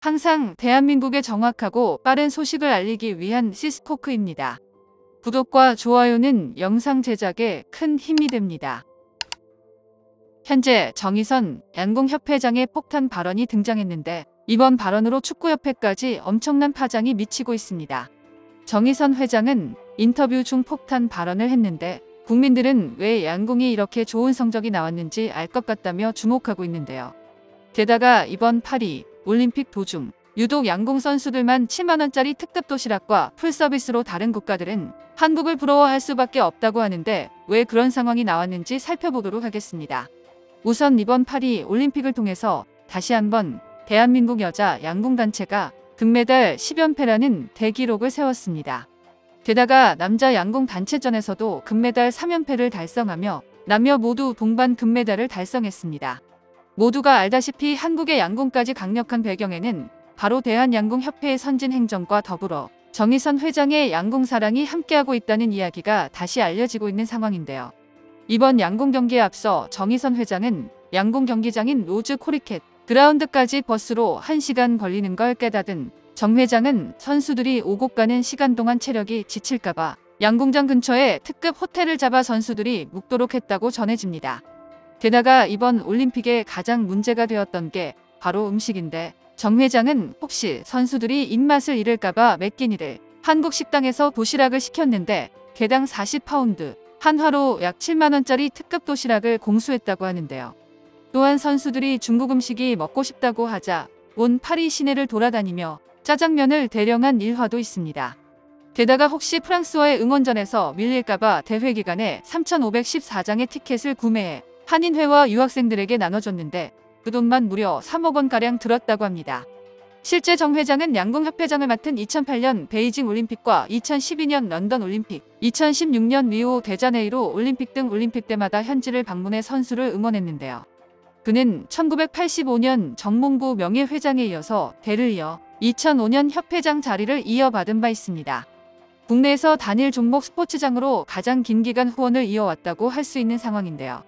항상 대한민국에 정확하고 빠른 소식을 알리기 위한 시스코크입니다. 구독과 좋아요는 영상 제작에 큰 힘이 됩니다. 현재 정의선 양궁협회장의 폭탄 발언이 등장했는데 이번 발언으로 축구협회까지 엄청난 파장이 미치고 있습니다. 정의선 회장은 인터뷰 중 폭탄 발언을 했는데 국민들은 왜 양궁이 이렇게 좋은 성적이 나왔는지 알 것 같다며 주목하고 있는데요. 게다가 이번 파리 올림픽 도중 유독 양궁 선수들만 7만원짜리 특급 도시락과 풀서비스로 다른 국가들은 한국을 부러워할 수밖에 없다고 하는데 왜 그런 상황이 나왔는지 살펴보도록 하겠습니다. 우선 이번 파리 올림픽을 통해서 다시 한번 대한민국 여자 양궁단체가 금메달 10연패라는 대기록을 세웠습니다. 게다가 남자 양궁 단체전에서도 금메달 3연패를 달성하며 남녀 모두 동반 금메달을 달성했습니다. 모두가 알다시피 한국의 양궁까지 강력한 배경에는 바로 대한양궁협회의 선진 행정과 더불어 정의선 회장의 양궁 사랑이 함께하고 있다는 이야기가 다시 알려지고 있는 상황인데요. 이번 양궁 경기에 앞서 정의선 회장은 양궁 경기장인 로즈 코리켓 그라운드까지 버스로 1시간 걸리는 걸 깨닫은 정 회장은 선수들이 오고 가는 시간 동안 체력이 지칠까봐 양궁장 근처에 특급 호텔을 잡아 선수들이 묵도록 했다고 전해집니다. 게다가 이번 올림픽에 가장 문제가 되었던 게 바로 음식인데 정 회장은 혹시 선수들이 입맛을 잃을까봐 맵기니를 한국 식당에서 도시락을 시켰는데 개당 40파운드, 한화로 약 7만원짜리 특급 도시락을 공수했다고 하는데요. 또한 선수들이 중국 음식이 먹고 싶다고 하자 온 파리 시내를 돌아다니며 짜장면을 대령한 일화도 있습니다. 게다가 혹시 프랑스와의 응원전에서 밀릴까봐 대회 기간에 3,514장의 티켓을 구매해 한인회와 유학생들에게 나눠줬는데 그 돈만 무려 3억원가량 들었다고 합니다. 실제 정 회장은 양궁협회장을 맡은 2008년 베이징 올림픽과 2012년 런던 올림픽, 2016년 리오 데자네이루 올림픽 등 올림픽 때마다 현지를 방문해 선수를 응원했는데요. 그는 1985년 정몽구 명예회장에 이어서 대를 이어 2005년 협회장 자리를 이어받은 바 있습니다. 국내에서 단일 종목 스포츠장으로 가장 긴 기간 후원을 이어왔다고 할 수 있는 상황인데요.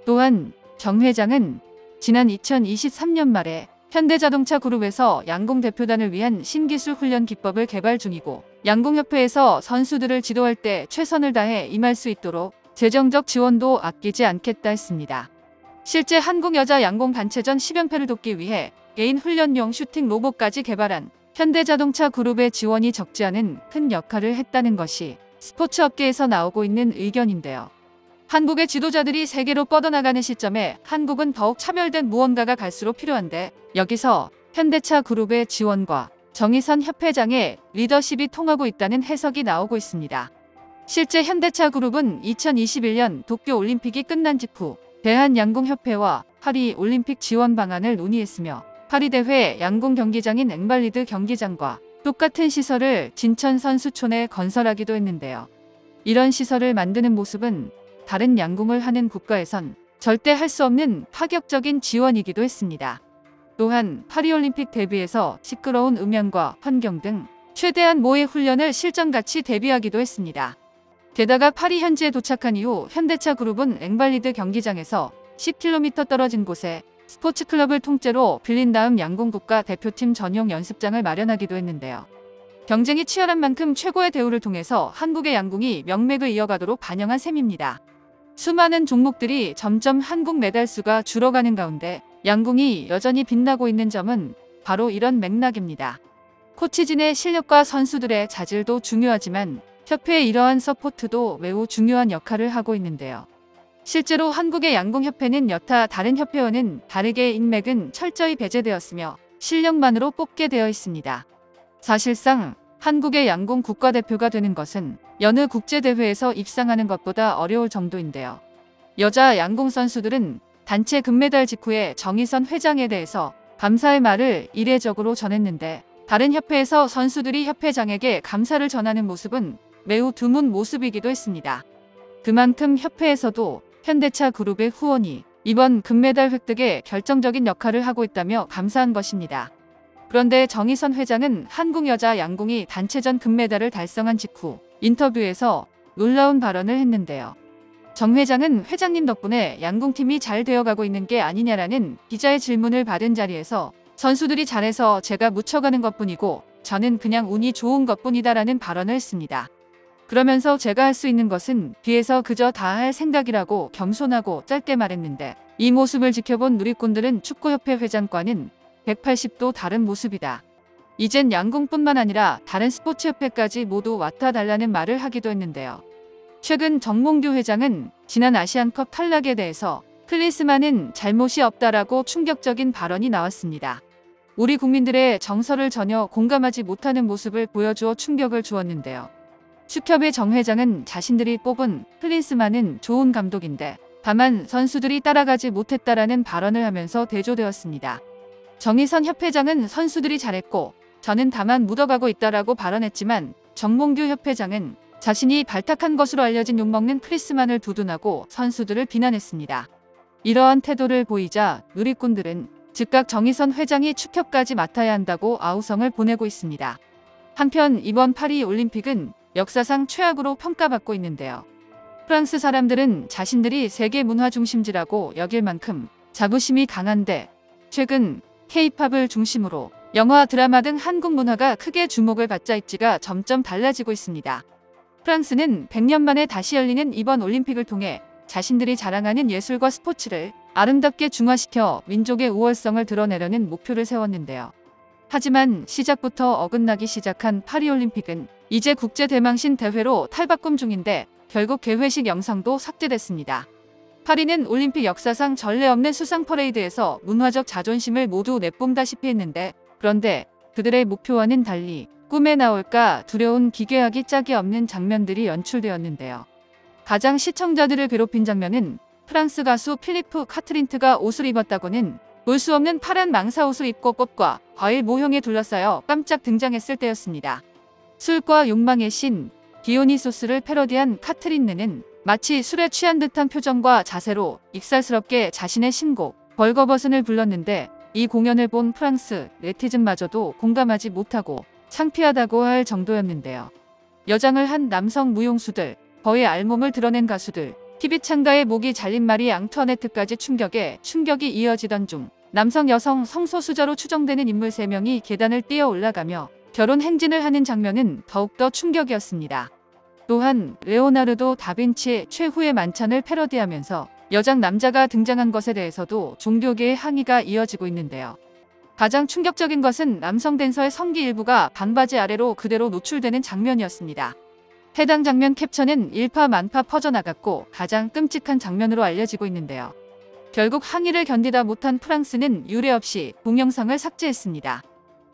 또한 정 회장은 지난 2023년 말에 현대자동차 그룹에서 양궁 대표단을 위한 신기술 훈련 기법을 개발 중이고 양궁협회에서 선수들을 지도할 때 최선을 다해 임할 수 있도록 재정적 지원도 아끼지 않겠다 했습니다. 실제 한국 여자 양궁 단체전 10연패를 돕기 위해 개인 훈련용 슈팅 로봇까지 개발한 현대자동차 그룹의 지원이 적지 않은 큰 역할을 했다는 것이 스포츠 업계에서 나오고 있는 의견인데요. 한국의 지도자들이 세계로 뻗어나가는 시점에 한국은 더욱 차별된 무언가가 갈수록 필요한데 여기서 현대차 그룹의 지원과 정의선 협회장의 리더십이 통하고 있다는 해석이 나오고 있습니다. 실제 현대차 그룹은 2021년 도쿄올림픽이 끝난 직후 대한양궁협회와 파리 올림픽 지원 방안을 논의했으며 파리대회 양궁 경기장인 앵발리드 경기장과 똑같은 시설을 진천 선수촌에 건설하기도 했는데요. 이런 시설을 만드는 모습은 다른 양궁을 하는 국가에선 절대 할 수 없는 파격적인 지원이기도 했습니다. 또한 파리올림픽 대비해서 시끄러운 음향과 환경 등 최대한 모의 훈련을 실전같이 대비하기도 했습니다. 게다가 파리 현지에 도착한 이후 현대차 그룹은 앵발리드 경기장에서 10km 떨어진 곳에 스포츠클럽을 통째로 빌린 다음 양궁 국가대표팀 전용 연습장을 마련하기도 했는데요. 경쟁이 치열한 만큼 최고의 대우를 통해서 한국의 양궁이 명맥을 이어가도록 반영한 셈입니다. 수많은 종목들이 점점 한국 메달 수가 줄어가는 가운데 양궁이 여전히 빛나고 있는 점은 바로 이런 맥락입니다. 코치진의 실력과 선수들의 자질도 중요하지만 협회의 이러한 서포트도 매우 중요한 역할을 하고 있는데요. 실제로 한국의 양궁협회는 여타 다른 협회와는 다르게 인맥은 철저히 배제되었으며 실력만으로 뽑게 되어 있습니다. 사실상 한국의 양궁 국가대표가 되는 것은 여느 국제대회에서 입상하는 것보다 어려울 정도인데요. 여자 양궁 선수들은 단체 금메달 직후에 정의선 회장에 대해서 감사의 말을 이례적으로 전했는데 다른 협회에서 선수들이 협회장에게 감사를 전하는 모습은 매우 드문 모습이기도 했습니다. 그만큼 협회에서도 현대차 그룹의 후원이 이번 금메달 획득에 결정적인 역할을 하고 있다며 감사한 것입니다. 그런데 정의선 회장은 한국 여자 양궁이 단체전 금메달을 달성한 직후 인터뷰에서 놀라운 발언을 했는데요. 정 회장은 회장님 덕분에 양궁팀이 잘 되어가고 있는 게 아니냐라는 기자의 질문을 받은 자리에서 선수들이 잘해서 제가 묻혀가는 것뿐이고 저는 그냥 운이 좋은 것뿐이다라는 발언을 했습니다. 그러면서 제가 할 수 있는 것은 뒤에서 그저 다 할 생각이라고 겸손하고 짧게 말했는데 이 모습을 지켜본 누리꾼들은 축구협회 회장과는 180도 다른 모습이다. 이젠 양궁뿐만 아니라 다른 스포츠협회까지 모두 왔다 달라는 말을 하기도 했는데요. 최근 정몽규 회장은 지난 아시안컵 탈락에 대해서 클린스만은 잘못이 없다라고 충격적인 발언이 나왔습니다. 우리 국민들의 정서를 전혀 공감하지 못하는 모습을 보여주어 충격을 주었는데요. 축협의 정 회장은 자신들이 뽑은 클린스만은 좋은 감독인데 다만 선수들이 따라가지 못했다라는 발언을 하면서 대조되었습니다. 정희선 협회장은 선수들이 잘했고 저는 다만 묻어가고 있다라고 발언했지만 정몽규 협회장은 자신이 발탁한 것으로 알려진 욕먹는 클린스만을 두둔하고 선수들을 비난했습니다. 이러한 태도를 보이자 누리꾼들은 즉각 정희선 회장이 축협까지 맡아야 한다고 아우성을 보내고 있습니다. 한편 이번 파리 올림픽은 역사상 최악으로 평가받고 있는데요. 프랑스 사람들은 자신들이 세계 문화 중심지라고 여길 만큼 자부심이 강한데 최근 K-팝을 중심으로 영화, 드라마 등 한국 문화가 크게 주목을 받자 입지가 점점 달라지고 있습니다. 프랑스는 100년 만에 다시 열리는 이번 올림픽을 통해 자신들이 자랑하는 예술과 스포츠를 아름답게 중화시켜 민족의 우월성을 드러내려는 목표를 세웠는데요. 하지만 시작부터 어긋나기 시작한 파리올림픽은 이제 국제대망신 대회로 탈바꿈 중인데 결국 개회식 영상도 삭제됐습니다. 파리는 올림픽 역사상 전례 없는 수상 퍼레이드에서 문화적 자존심을 모두 내뿜다시피 했는데 그런데 그들의 목표와는 달리 꿈에 나올까 두려운 기괴하기 짝이 없는 장면들이 연출되었는데요. 가장 시청자들을 괴롭힌 장면은 프랑스 가수 필리프 카트린트가 옷을 입었다고는 볼 수 없는 파란 망사 옷을 입고 꽃과 과일 모형에 둘러싸여 깜짝 등장했을 때였습니다. 술과 욕망의 신 디오니소스를 패러디한 카트린느는 마치 술에 취한 듯한 표정과 자세로 익살스럽게 자신의 신곡 벌거벗은을 불렀는데 이 공연을 본 프랑스 네티즌마저도 공감하지 못하고 창피하다고 할 정도였는데요. 여장을 한 남성 무용수들, 거의 알몸을 드러낸 가수들, TV 창가에 목이 잘린 마리 앙투아네트까지 충격이 이어지던 중 남성 여성 성소수자로 추정되는 인물 3명이 계단을 뛰어 올라가며 결혼 행진을 하는 장면은 더욱더 충격이었습니다. 또한 레오나르도 다빈치의 최후의 만찬을 패러디하면서 여장 남자가 등장한 것에 대해서도 종교계의 항의가 이어지고 있는데요. 가장 충격적인 것은 남성 댄서의 성기 일부가 반바지 아래로 그대로 노출되는 장면이었습니다. 해당 장면 캡처는 일파만파 퍼져나갔고 가장 끔찍한 장면으로 알려지고 있는데요. 결국 항의를 견디다 못한 프랑스는 유례 없이 동영상을 삭제했습니다.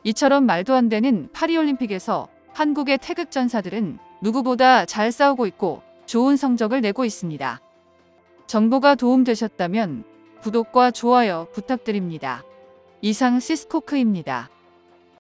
이처럼 말도 안 되는 파리올림픽에서 한국의 태극전사들은 누구보다 잘 싸우고 있고 좋은 성적을 내고 있습니다. 정보가 도움되셨다면 구독과 좋아요 부탁드립니다. 이상 시스코크입니다.